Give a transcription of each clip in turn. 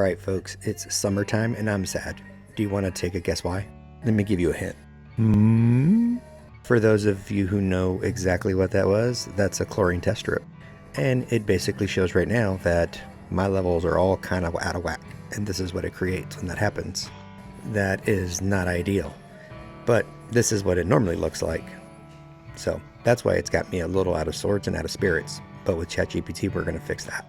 All right, folks, it's summertime and I'm sad. Do you want to take a guess why? Let me give you a hint. For those of you who know exactly what that was, that's a chlorine test strip. And it basically shows right now that my levels are all kind of out of whack. And this is what it creates when that happens. That is not ideal. But this is what it normally looks like. So that's why it's got me a little out of sorts and out of spirits. But with ChatGPT, we're going to fix that.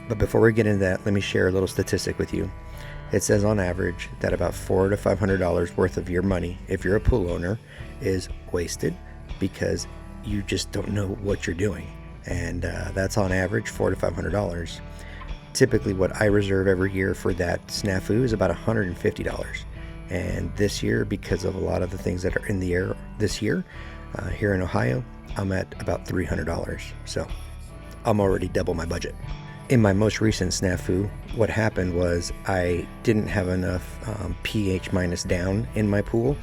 But before we get into that, let me share a little statistic with you. It says on average that about $400 to $500 worth of your money, if you're a pool owner, is wasted because you just don't know what you're doing. And that's on average $400 to $500. Typically what I reserve every year for that snafu is about $150. And this year, because of a lot of the things that are in the air this year, here in Ohio, I'm at about $300. So I'm already double my budget. In my most recent snafu, what happened was I didn't have enough pH minus down in my pool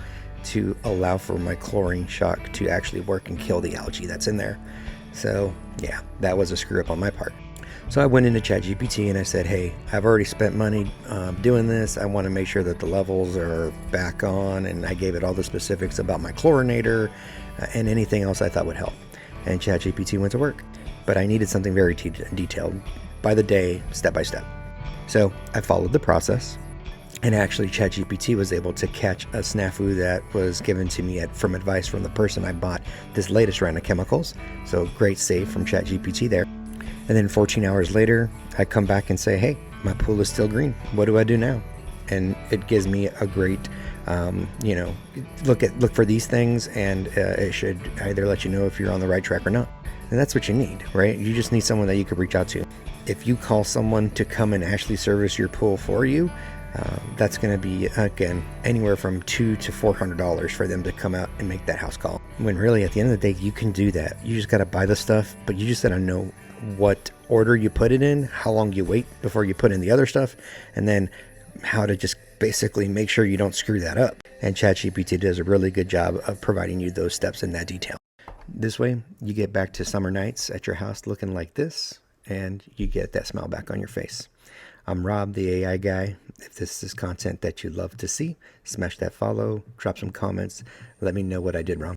to allow for my chlorine shock to actually work and kill the algae that's in there. So yeah, that was a screw up on my part. So I went into ChatGPT and I said, hey, I've already spent money doing this. I want to make sure that the levels are back on. And I gave it all the specifics about my chlorinator and anything else I thought would help. And ChatGPT went to work. But I needed something very detailed, by the day, step by step. So I followed the process, and actually ChatGPT was able to catch a snafu that was given to me from advice from the person I bought this latest round of chemicals. So great save from ChatGPT there. And then 14 hours later, I come back and say, hey, my pool is still green. What do I do now? And it gives me a great, look for these things, and it should either let you know if you're on the right track or not. And that's what you need, right? You just need someone that you could reach out to. If you call someone to come and actually service your pool for you, that's going to be, again, anywhere from $200 to $400 for them to come out and make that house call. When really, at the end of the day, you can do that. You just got to buy the stuff, but you just got to know what order you put it in, how long you wait before you put in the other stuff, and then how to just basically make sure you don't screw that up. And ChatGPT does a really good job of providing you those steps in that detail. This way, you get back to summer nights at your house looking like this, and you get that smile back on your face. I'm Rob, the AI guy. If this is content that you'd love to see, smash that follow, drop some comments, let me know what I did wrong.